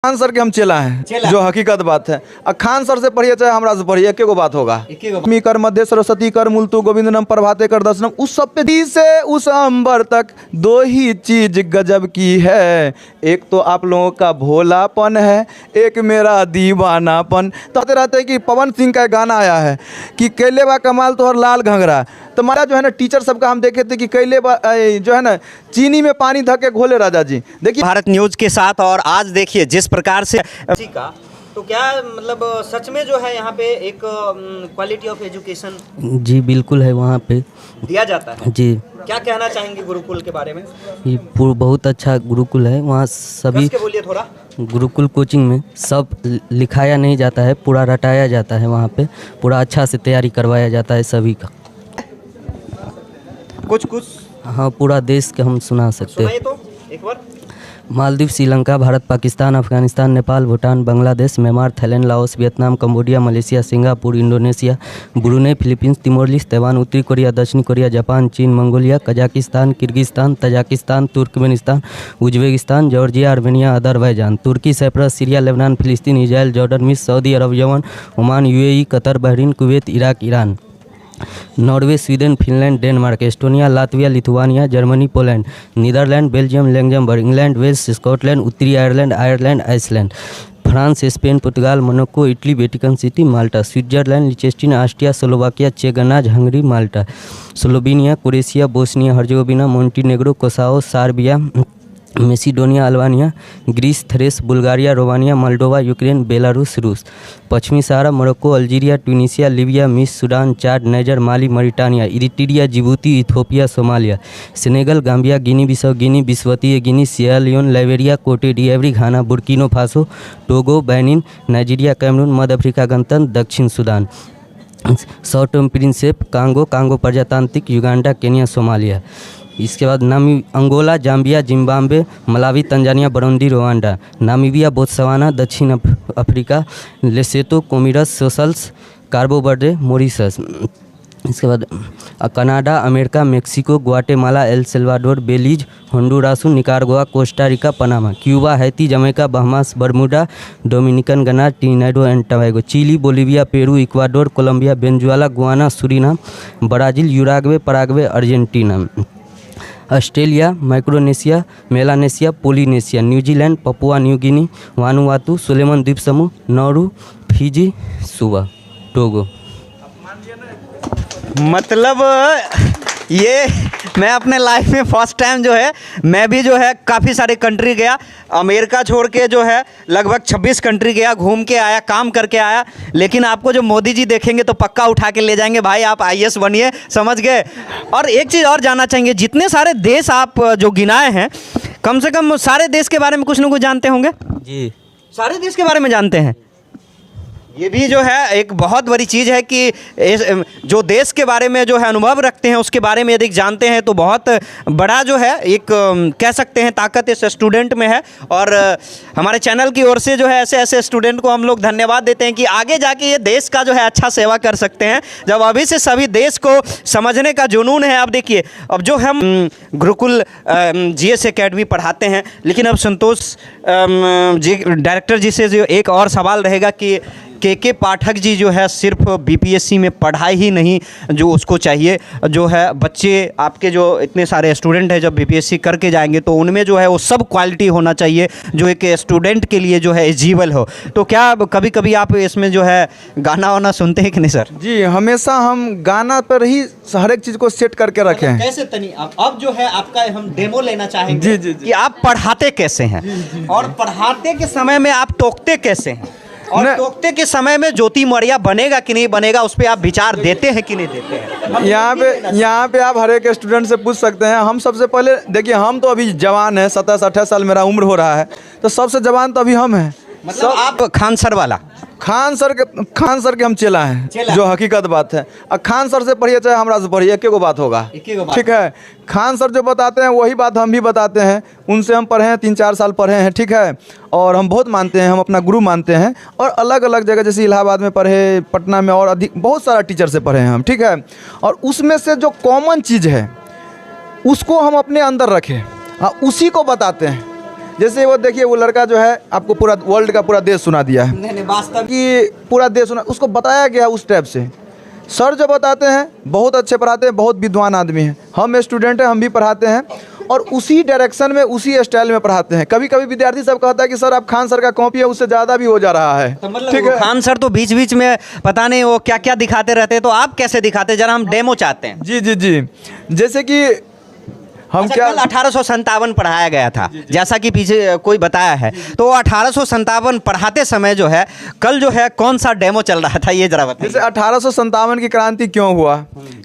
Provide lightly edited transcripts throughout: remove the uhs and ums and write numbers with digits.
Khan sir के हम चेला हैं, जो हकीकत बात है। खान सर से पढ़िए चाहे हमरा से पढ़िए, एक बात होगा। मी कर मध्य सरस्वती कर मूलतु गोविंदनम प्रभाते कर दर्शनम। उस सब पे दी से उस अंबर तक दो ही चीज गजब की है, एक तो आप लोगों का भोलापन है, एक मेरा दीवानापन। तो कहते रहते हैं कि पवन सिंह का गाना आया है कि कैले बा कमाल तो हर लाल घंघरा। तो हमारा जो है ना टीचर सबका हम देखे थे कि कैले बा जो है ना चीनी में पानी धके घोले राजा जी। देखिए भारत न्यूज के साथ, और आज देखिए जिस प्रकार से का, तो क्या मतलब सच में जो है यहाँ पे एक क्वालिटी ऑफ एजुकेशन जी बिल्कुल है, वहाँ पे दिया जाता है जी। क्या कहना चाहेंगे गुरुकुल के बारे में? ये बहुत अच्छा गुरुकुल है, वहाँ सभी बोलिए थोड़ा। गुरुकुल कोचिंग में सब लिखाया नहीं जाता है, पूरा रटाया जाता है। वहाँ पे पूरा अच्छा से तैयारी करवाया जाता है सभी का। कुछ हाँ, पूरा देश के हम सुना सकते हैं। तो एक बार Maldives, Sri Lanka, Bharat, Pakistan, Afghanistan, Nepal, Bhutan, Bangladesh, Myanmar, Thailand, Laos, Vietnam, Cambodia, Malaysia, Singapore, Indonesia, Brunei, Philippines, Timor Leste, Taiwan, उत्तरी कोरिया, दक्षिण कोरिया, जापान, चीन, Mongolia, Kazakhstan, Kyrgyzstan, Tajikistan, Turkmenistan, Uzbekistan, Georgia, Armenia, Azerbaijan, Turkey, Cyprus, Syria, Lebanon, फिलिस्तीन, इजराइल, जॉर्डन, मिस्र, Saudi Arab, Yemen, Oman, UAE, Qatar, Bahrain, Kuwait, Iraq, Iran, Norway, Sweden, Finland, Denmark, Estonia, Latvia, Lithuania, Germany, Poland, Netherland, Belgium, लैंगजमबर्ग, England, Wales, Scotland, उत्तरी Ireland, Iceland, France, Spain, Portugal, Monaco, Italy, Vatican City, Malta, Switzerland, Liechtenstein, Austria, Slovakia, चेक गणराज्य, Hungary, Malta, Slovenia, Croatia, Bosnia Herzegovina, Montenegro, Kosovo, Serbia, Macedonia, Albania, Greece, Thrace, Bulgaria, Romania, Moldova, Ukraine, Belarus, रूस, पश्चिमी Sahara, Morocco, Algeria, Tunisia, Libya, मिस्र, Sudan, Chad, Niger, Mali, Mauritania, Eritrea, Djibouti, Ethiopia, Somalia, Senegal, Gambia, Guinea Bissau, Guinea, बिस्वतीय Guinea, Sierra Leone, Liberia, Cote d'Ivoire, Ghana, Burkina Faso, Togo, Benin, Nigeria, Cameroon, मध्य Africa गणतंत्र, दक्षिण Sudan, Sao Tome Principe, Congo प्रजातांत्रिक, Uganda, Kenya, Somalia. इसके बाद Angola, Zambia, Zimbabwe, Malawi, Tanzania, Burundi, Rwanda, Namibia, Botswana, दक्षिण Africa, Lesotho, Comoros, Seychelles, Cabo Verde, Mauritius. इसके बाद Canada, America, Mexico, Guatemala, El Salvador, Belize, Honduras, Nicaragua, Costa Rica, Panama, Cuba, Haiti, Jamaica, Bahamas, Bermuda, Dominican गनार, Trinidad and Tobago, Chile, Bolivia, Peru, Ecuador, Colombia, Venezuela, Guyana, Suriname, Brazil, Uruguay, Paraguay, Argentina, Australia, Micronesia, Melanesia, Polynesia, New Zealand, Papua New Guinea, Vanuatu, Solomon द्वीप समूह, Nauru, Fiji, सुबा, Togo. मतलब ये मैं अपने life में first time जो है, मैं भी जो है काफ़ी सारे कंट्री गया, अमेरिका छोड़ के जो है लगभग 26 कंट्री गया, घूम के आया, काम करके आया। लेकिन आपको जो मोदी जी देखेंगे तो पक्का उठा के ले जाएंगे, भाई आप आईएएस बनिए, समझ गए। और एक चीज़ और जानना चाहेंगे, जितने सारे देश आप जो गिनाए हैं, कम से कम सारे देश के बारे में कुछ ना कुछ जानते होंगे? जी, सारे देश के बारे में जानते हैं। ये भी जो है एक बहुत बड़ी चीज़ है कि जो देश के बारे में जो है अनुभव रखते हैं, उसके बारे में यदि जानते हैं तो बहुत बड़ा जो है एक कह सकते हैं ताकत इस स्टूडेंट में है। और हमारे चैनल की ओर से जो है ऐसे ऐसे स्टूडेंट को हम लोग धन्यवाद देते हैं कि आगे जाके ये देश का जो है अच्छा सेवा कर सकते हैं, जब अभी से सभी देश को समझने का जुनून है। अब देखिए, अब जो हम गुरुकुल जीएस एकेडमी पढ़ाते हैं, लेकिन अब संतोष जी डायरेक्टर जी से जो एक और सवाल रहेगा कि के पाठक जी जो है सिर्फ बीपीएससी में पढ़ाई ही नहीं जो उसको चाहिए, जो है बच्चे आपके जो इतने सारे स्टूडेंट हैं जब बीपीएससी करके जाएंगे तो उनमें जो है वो सब क्वालिटी होना चाहिए जो एक स्टूडेंट के लिए जो है एलिजिबल हो। तो क्या कभी कभी आप इसमें जो है गाना वाना सुनते हैं कि नहीं सर? जी, हमेशा हम गाना पर ही हर एक चीज़ को सेट करके रखे हैं। कैसे तनी अब जो है आपका हम डेमो लेना चाहेंगे जी कि आप पढ़ाते कैसे हैं और पढ़ाते के समय में आप टोकते कैसे हैं, और टोकते के समय में ज्योति मौर्य बनेगा कि नहीं बनेगा, उस पर आप विचार देते हैं कि नहीं देते हैं? यहाँ पे आप हर एक स्टूडेंट से पूछ सकते हैं। हम सबसे पहले देखिए, हम तो अभी जवान हैं, 27-28 साल मेरा उम्र हो रहा है, तो सबसे जवान तो अभी हम हैं। मतलब आप खान सर वाला? खान सर के हम चेला हैं, जो हकीकत बात है। खान सर से पढ़िए चाहे हमरा से पढ़िए, एक बात होगा, ठीक है। खान सर जो बताते हैं वही बात हम भी बताते हैं। उनसे हम पढ़े हैं, 3-4 साल पढ़े हैं, ठीक है। और हम बहुत मानते हैं, हम अपना गुरु मानते हैं। और अलग अलग जगह जैसे इलाहाबाद में पढ़े, पटना में, और अधिक बहुत सारा टीचर से पढ़े हैं हम, ठीक है। और उसमें से जो कॉमन चीज़ है उसको हम अपने अंदर रखें, उसी को बताते हैं। जैसे वो देखिए वो लड़का जो है आपको पूरा वर्ल्ड का पूरा देश सुना दिया है नहीं वास्तव कि पूरा देश सुना, उसको बताया गया उस टाइप से। सर जो बताते हैं बहुत अच्छे पढ़ाते हैं, बहुत विद्वान आदमी हैं, हम स्टूडेंट हैं, हम भी पढ़ाते हैं और उसी डायरेक्शन में उसी स्टाइल में पढ़ाते हैं। कभी कभी विद्यार्थी सब कहता है कि सर आप खान सर का कॉपी है, उससे ज़्यादा भी हो जा रहा है। तो मतलब ठीक है, खान सर तो बीच बीच में पता नहीं वो क्या क्या दिखाते रहते हैं, तो आप कैसे दिखाते हैं? जरा हम डेमो चाहते हैं। जी जी जी, जैसे कि हम अच्छा, क्या कल 1857 पढ़ाया गया था, जैसा कि पीछे कोई बताया है, तो 1857 पढ़ाते समय जो है कल जो है कौन सा डेमो चल रहा था, ये जरा बताइए। जैसे 1857 की क्रांति क्यों हुआ,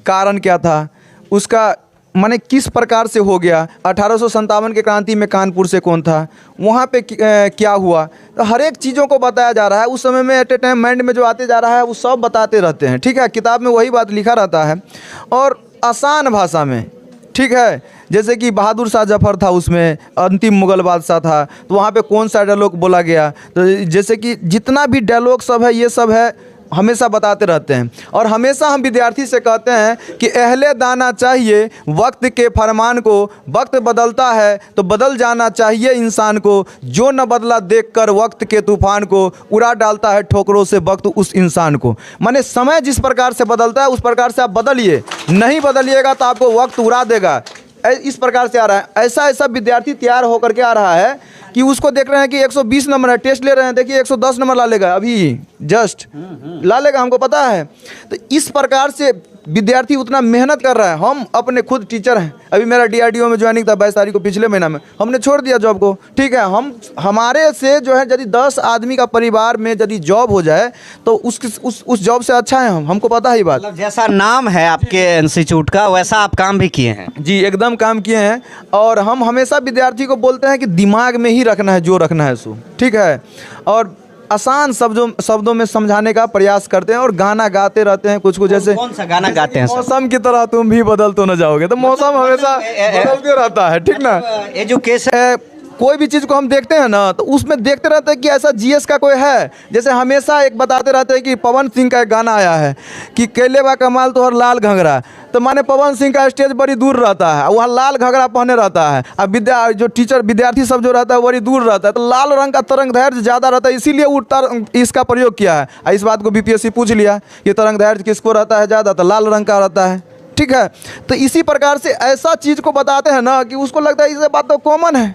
कारण क्या था उसका, माने किस प्रकार से हो गया, 1857 की क्रांति में कानपुर से कौन था, वहाँ पे क्या हुआ, तो हर एक चीज़ों को बताया जा रहा है। उस समय में एट ए टाइम माइंड में जो आते जा रहा है वो सब बताते रहते हैं। ठीक है, किताब में वही बात लिखा रहता है और आसान भाषा में। ठीक है, जैसे कि बहादुर शाह जफर था, उसमें अंतिम मुगल बादशाह था, तो वहाँ पे कौन सा डायलॉग बोला गया, तो जैसे कि जितना भी डायलॉग सब है ये सब है, हमेशा बताते रहते हैं। और हमेशा हम विद्यार्थी से कहते हैं कि अहले दाना चाहिए वक्त के फरमान को, वक्त बदलता है तो बदल जाना चाहिए इंसान को, जो न बदला देखकर वक्त के तूफान को, उड़ा डालता है ठोकरों से वक्त उस इंसान को। माने समय जिस प्रकार से बदलता है उस प्रकार से आप बदलिए, नहीं बदलिएगा तो आपको वक्त उड़ा देगा। इस प्रकार से आ रहा है। ऐसा ऐसा विद्यार्थी तैयार होकर के आ रहा है कि उसको देख रहे हैं कि 120 नंबर है, टेस्ट ले रहे हैं, देखिए 110 नंबर ला लेगा, अभी जस्ट ला लेगा, हमको पता है। तो इस प्रकार से विद्यार्थी उतना मेहनत कर रहा है। हम अपने खुद टीचर हैं, अभी मेरा DRDO में ज्वाइनिंग था 22 तारीख को, पिछले महीना में हमने छोड़ दिया जॉब को। ठीक है, हमारे से जो है यदि 10 आदमी का परिवार में यदि जॉब हो जाए तो उस जॉब से अच्छा है हमको पता है ये बात। मतलब जैसा नाम है आपके इंस्टीट्यूट का वैसा आप काम भी किए हैं। जी एकदम काम किए हैं। और हम हमेशा विद्यार्थी को बोलते हैं कि दिमाग में ही रखना है जो रखना है सो, ठीक है, और आसान शब्दों में समझाने का प्रयास करते हैं और गाना गाते रहते हैं कुछ कुछ। जैसे कौन सा गाना गाते हैं सर? मौसम की तरह तुम भी बदल तो न जाओगे, तो मौसम हमेशा बदलते रहता है। ठीक ना, एजुकेशन कोई भी चीज़ को हम देखते हैं ना तो उसमें देखते रहते हैं कि ऐसा GS का कोई है। जैसे हमेशा एक बताते रहते हैं कि पवन सिंह का एक गाना आया है कि केले बा कमाल तो हर लाल घंघरा, तो माने पवन सिंह का स्टेज बड़ी दूर रहता है, वहाँ लाल घंघरा पहने रहता है। अब जो विद्यार्थी सब जो रहता है बड़ी दूर रहता है, तो लाल रंग का तरंग धैर्य ज़्यादा रहता है, इसीलिए वो इसका प्रयोग किया है। इस बात को BPSC पूछ लिया कि तरंग धैर्य किसको रहता है ज़्यादा, तो लाल रंग का रहता है। ठीक है, तो इसी प्रकार से ऐसा चीज़ को बताते हैं ना कि उसको लगता है इसे बात तो कॉमन है।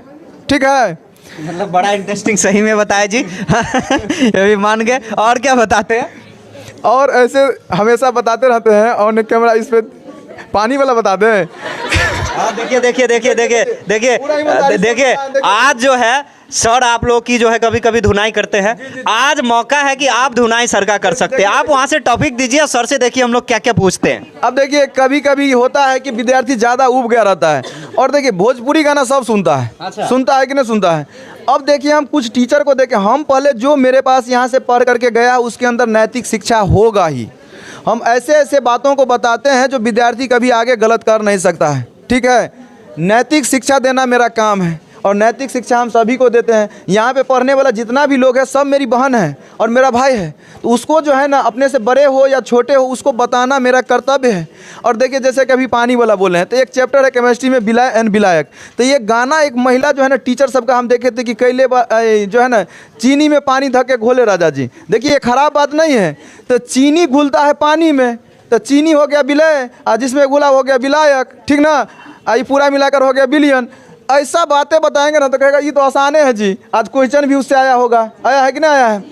ठीक है, मतलब बड़ा इंटरेस्टिंग सही में बताया जी। ये भी मान गए। और क्या बताते हैं? और ऐसे हमेशा बताते रहते हैं। और कैमरा इस पे पानी वाला बता दें। देखिए देखिए देखिए देखिए देखिए देखिए, आज जो है सर आप लोग की जो है कभी कभी धुनाई करते हैं, आज मौका है कि आप धुनाई सर का कर सकते हैं। आप वहाँ से टॉपिक दीजिए, सर से देखिए हम लोग क्या क्या पूछते हैं। अब देखिए कभी कभी होता है कि विद्यार्थी ज़्यादा उब गया रहता है, और देखिए भोजपुरी गाना सब सुनता है। अच्छा। सुनता है कि नहीं सुनता है। अब देखिए हम कुछ टीचर को देखें, हम पहले जो मेरे पास यहाँ से पढ़ करके गया उसके अंदर नैतिक शिक्षा होगा ही। हम ऐसे ऐसे बातों को बताते हैं जो विद्यार्थी कभी आगे गलत कर नहीं सकता है। ठीक है, नैतिक शिक्षा देना मेरा काम है और नैतिक शिक्षा हम सभी को देते हैं। यहाँ पे पढ़ने वाला जितना भी लोग है सब मेरी बहन है और मेरा भाई है, तो उसको जो है ना अपने से बड़े हो या छोटे हो उसको बताना मेरा कर्तव्य है। और देखिए जैसे कभी पानी वाला बोले हैं तो एक चैप्टर है केमिस्ट्री में विलय एंड विलायक, तो ये गाना एक महिला जो है ना टीचर सबका हम देखे थे कि कैले जो है ना चीनी में पानी धके घोले राजा जी। देखिए ये खराब बात नहीं है, तो चीनी घुलता है पानी में तो चीनी हो गया विलय और जिसमें घुला हो गया विलायक। ठीक ना, ये पूरा मिलाकर हो गया बिलियन। ऐसा बातें बताएंगे ना तो कहेगा ये तो आसान है जी। आज क्वेश्चन भी उससे आया होगा, आया है कि नहीं आया है।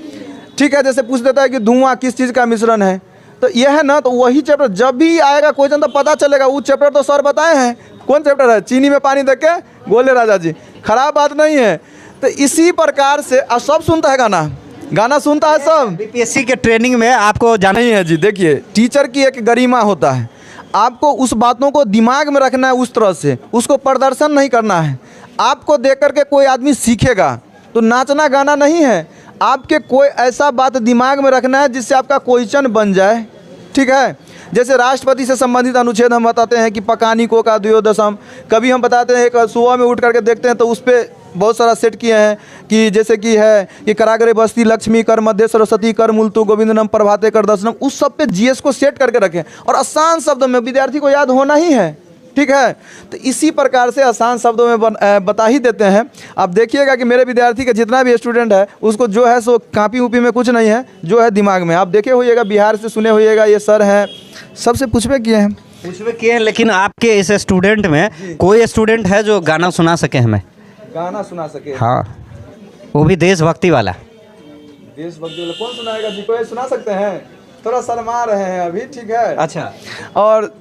ठीक है, जैसे पूछ देता है कि धुआं किस चीज़ का मिश्रण है, तो यह है ना, तो वही चैप्टर जब भी आएगा क्वेश्चन तो पता चलेगा वो चैप्टर तो सर बताए हैं। कौन चैप्टर है? चीनी में पानी देख के गोले राजा जी। खराब बात नहीं है। तो इसी प्रकार से अब सब सुनता है गाना सुनता है सब। BPSC के ट्रेनिंग में आपको जाना नहीं है जी। देखिए टीचर की एक गरिमा होता है, आपको उस बातों को दिमाग में रखना है, उस तरह से उसको प्रदर्शन नहीं करना है। आपको देख करके कोई आदमी सीखेगा तो नाचना गाना नहीं है, आपके कोई ऐसा बात दिमाग में रखना है जिससे आपका क्वेश्चन बन जाए। ठीक है, जैसे राष्ट्रपति से संबंधित अनुच्छेद हम बताते हैं कि पकानी को का द्वयोदशम, कभी हम बताते हैं एक सुबह में उठ करके देखते हैं तो उस पर बहुत सारा सेट किए हैं कि जैसे कि है कि कराग्रे बस्ती लक्ष्मी कर मध्य सरस्वती कर मूलतु गोविंदनम प्रभाते कर दर्शनम, उस सब पे GS को सेट करके रखें और आसान शब्दों में विद्यार्थी को याद होना ही है। ठीक है। तो इसी प्रकार से आसान शब्दों में बता ही देते हैं। आप देखिएगा कि मेरे विद्यार्थी का जितना भी स्टूडेंट है उसको जो है सो कापी उपी में कुछ नहीं है, जो है दिमाग में। आप देखे होइएगा, बिहार से सुने होइएगा, ये सर हैं, सबसे पूछवे किए हैं, लेकिन आपके इस स्टूडेंट में कोई स्टूडेंट है जो गाना सुना सके हमें? गाना सुना सके? हाँ, वो भी देशभक्ति वाला। देशभक्ति वाला कौन सुनाएगा जी? कोई सुना सकते हैं? थोड़ा शर्मा रहे हैं अभी, ठीक है। अच्छा, और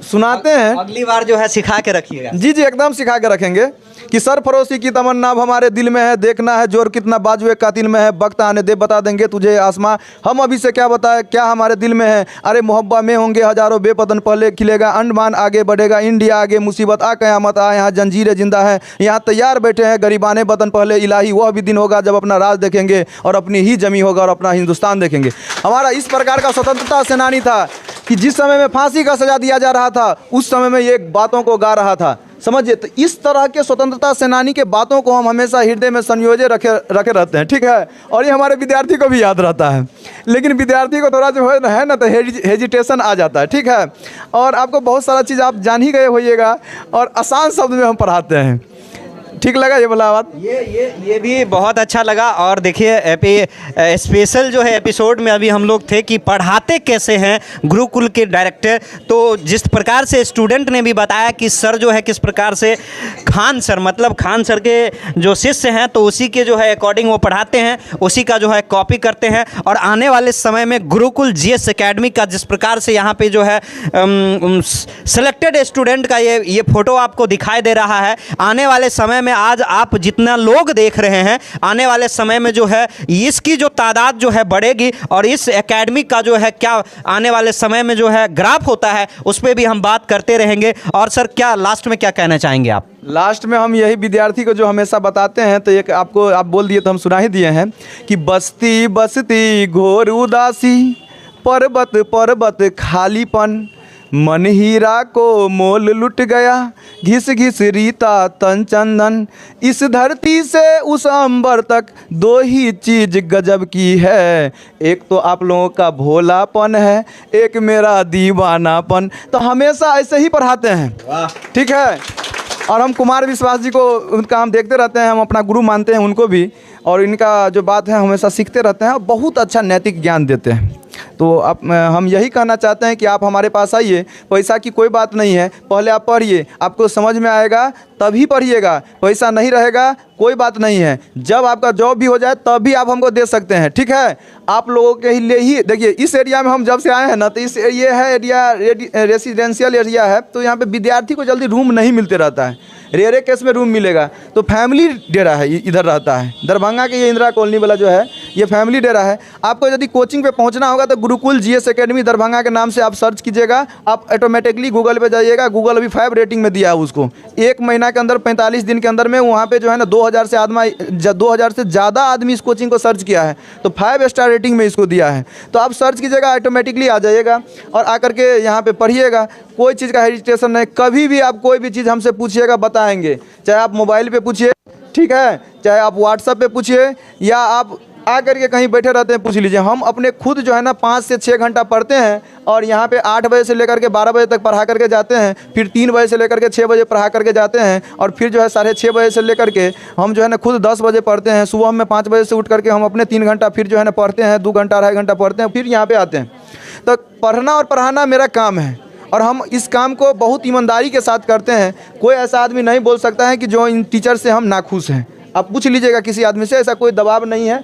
सुनाते हैं, अगली बार जो है सिखा के रखिएगा। जी जी, एकदम सिखा के रखेंगे कि सरफरोशी की तमन्ना अब हमारे दिल में है, देखना है जोर कितना बाजुए कातिल में है, वक्त आने दे बता देंगे तुझे आसमां, हम अभी से क्या बताए क्या हमारे दिल में है, अरे मोहब्बा में होंगे हजारों बेपतन, पहले खिलेगा अंडमान आगे बढ़ेगा इंडिया आगे, मुसीबत आ कयामत आ, यहाँ जंजीरें जिंदा है, यहाँ तैयार बैठे हैं गरीबाने वतन, पहले इलाही वह भी दिन होगा जब अपना राज देखेंगे और अपनी ही जमी होगा और अपना हिंदुस्तान देखेंगे। हमारा इस प्रकार का स्वतंत्रता सेनानी था कि जिस समय में फांसी का सजा दिया जा रहा था उस समय में ये बातों को गा रहा था, समझिए। तो इस तरह के स्वतंत्रता सेनानी के बातों को हम हमेशा हृदय में संयोजे रखे रहते हैं, ठीक है। और ये हमारे विद्यार्थी को भी याद रहता है, लेकिन विद्यार्थी को थोड़ा जो है ना तो हेजिटेशन आ जाता है, ठीक है। और आपको बहुत सारा चीज़ आप जान ही गए होइएगा और आसान शब्द में हम पढ़ाते हैं। ठीक लगा ये बोला बात? ये भी बहुत अच्छा लगा। और देखिए स्पेशल जो है एपिसोड में अभी हम लोग थे कि पढ़ाते कैसे हैं गुरुकुल के डायरेक्टर। तो जिस प्रकार से स्टूडेंट ने भी बताया कि सर जो है किस प्रकार से खान सर, मतलब खान सर के जो शिष्य हैं तो उसी के जो है अकॉर्डिंग वो पढ़ाते हैं, उसी का जो है कॉपी करते हैं। और आने वाले समय में गुरुकुल जीएस एकेडमी का जिस प्रकार से यहाँ पे जो है सेलेक्टेड स्टूडेंट का ये फोटो आपको दिखाई दे रहा है, आने वाले समय में आज आप जितना लोग देख रहे हैं, आने वाले समय में जो है इसकी जो तादाद जो है बढ़ेगी और इस एकेडमी का जो है क्या आने वाले समय में जो है ग्राफ होता है उस पर भी हम बात करते रहेंगे। और सर क्या लास्ट में क्या कहना चाहेंगे आप? लास्ट में हम यही विद्यार्थी को जो हमेशा बताते हैं, तो एक आपको आप बोल दिए तो हम सुना ही दिए हैं कि बस्ती बस्ती घोर उदासी, पर्वत पर्वत खालीपन, मन हीरा को मोल लुट गया, घिस घिस रीता तन चंदन, इस धरती से उस अंबर तक दो ही चीज गजब की है, एक तो आप लोगों का भोलापन है, एक मेरा दीवानापन। तो हमेशा ऐसे ही पढ़ाते हैं, ठीक है। और हम कुमार विश्वास जी को उनका हम देखते रहते हैं, हम अपना गुरु मानते हैं उनको भी, और इनका जो बात है हमेशा सीखते रहते हैं और बहुत अच्छा नैतिक ज्ञान देते हैं। तो हम यही कहना चाहते हैं कि आप हमारे पास आइए, पैसा की कोई बात नहीं है, पहले आप पढ़िए, आपको समझ में आएगा तभी पढ़िएगा, पैसा नहीं रहेगा कोई बात नहीं है, जब आपका जॉब भी हो जाए तब भी आप हमको दे सकते हैं, ठीक है। आप लोगों के लिए ही देखिए, इस एरिया में हम जब से आए हैं ना, तो इस ये है एरिया रेसिडेंशियल एरिया है, तो यहाँ पे विद्यार्थी को जल्दी रूम नहीं मिलते रहता है, रेरे केस में रूम मिलेगा। तो फैमिली डेरा है, इधर रहता है दरभंगा के, ये इंदिरा कॉलोनी वाला जो है ये फैमिली डेरा है। आपको यदि कोचिंग पे पहुंचना होगा तो गुरुकुल जीएस एकेडमी दरभंगा के नाम से आप सर्च कीजिएगा, आप ऑटोमेटिकली गूगल पे जाइएगा, गूगल अभी 5 रेटिंग में दिया है उसको, 1 महीना के अंदर 45 दिन के अंदर में वहाँ पे जो है ना 2000 से ज़्यादा आदमी इस कोचिंग को सर्च किया है, तो 5 स्टार रेटिंग में इसको दिया है। तो आप सर्च कीजिएगा, ऑटोमेटिकली आ जाइएगा और आकर के यहाँ पे पढ़िएगा, कोई चीज़ का हेजिटेशन नहीं, कभी भी आप कोई भी चीज़ हमसे पूछिएगा बताएंगे, चाहे आप मोबाइल पे पूछिए, ठीक है, चाहे आप व्हाट्सएप पे पूछिए, या आप आकर के कहीं बैठे रहते हैं पूछ लीजिए। हम अपने खुद जो है ना 5 से 6 घंटा पढ़ते हैं और यहाँ पे 8 बजे से लेकर के 12 बजे तक पढ़ा करके जाते हैं, फिर 3 बजे से लेकर के 6 बजे पढ़ा करके जाते हैं, और फिर जो है 6:30 बजे से लेकर के हम जो है ना खुद 10 बजे पढ़ते हैं। सुबह में 5 बजे से उठ करके हम अपने 3 घंटा फिर जो है ना पढ़ते हैं, 2 घंटा 2.5 घंटा पढ़ते हैं, फिर यहाँ पर आते हैं। तो पढ़ना और पढ़ाना मेरा काम है और हम इस काम को बहुत ईमानदारी के साथ करते हैं। कोई ऐसा आदमी नहीं बोल सकता है कि जो इन टीचर से हम नाखुश हैं। आप पूछ लीजिएगा किसी आदमी से, ऐसा कोई दबाव नहीं है,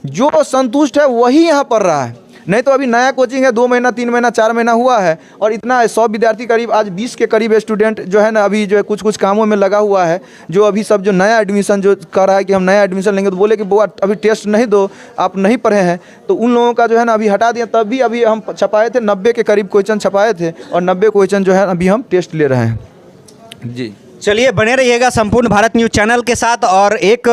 जो संतुष्ट है वही यहाँ पढ़ रहा है। नहीं तो अभी नया कोचिंग है, 2 महीना 3 महीना 4 महीना हुआ है और इतना 100 विद्यार्थी करीब, आज 20 के करीब स्टूडेंट जो है ना अभी जो है कुछ कामों में लगा हुआ है, जो अभी सब जो नया एडमिशन जो कर रहा है कि हम नया एडमिशन लेंगे, तो बोले कि बुआ अभी टेस्ट नहीं दो, आप नहीं पढ़े हैं, तो उन लोगों का जो है ना अभी हटा दिया। तब भी अभी हम छपाए थे 90 के करीब क्वेश्चन छपाए थे और 90 क्वेश्चन जो है अभी हम टेस्ट ले रहे हैं जी। चलिए बने रहिएगा संपूर्ण भारत न्यूज़ चैनल के साथ। और एक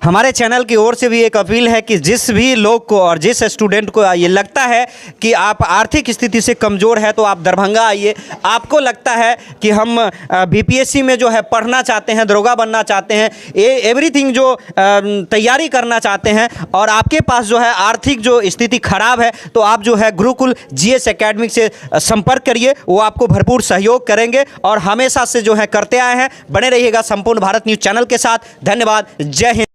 हमारे चैनल की ओर से भी एक अपील है कि जिस भी लोग को और जिस स्टूडेंट को ये लगता है कि आप आर्थिक स्थिति से कमज़ोर है तो आप दरभंगा आइए। आपको लगता है कि हम बीपीएससी में जो है पढ़ना चाहते हैं, दरोगा बनना चाहते हैं, एवरीथिंग जो तैयारी करना चाहते हैं और आपके पास जो है आर्थिक जो स्थिति खराब है, तो आप जो है गुरुकुल जीएस एकेडमी से संपर्क करिए। वो आपको भरपूर सहयोग करेंगे और हमेशा से जो है करते आए हैं। बने रहिएगा संपूर्ण भारत न्यूज़ चैनल के साथ। धन्यवाद। जय हिंद।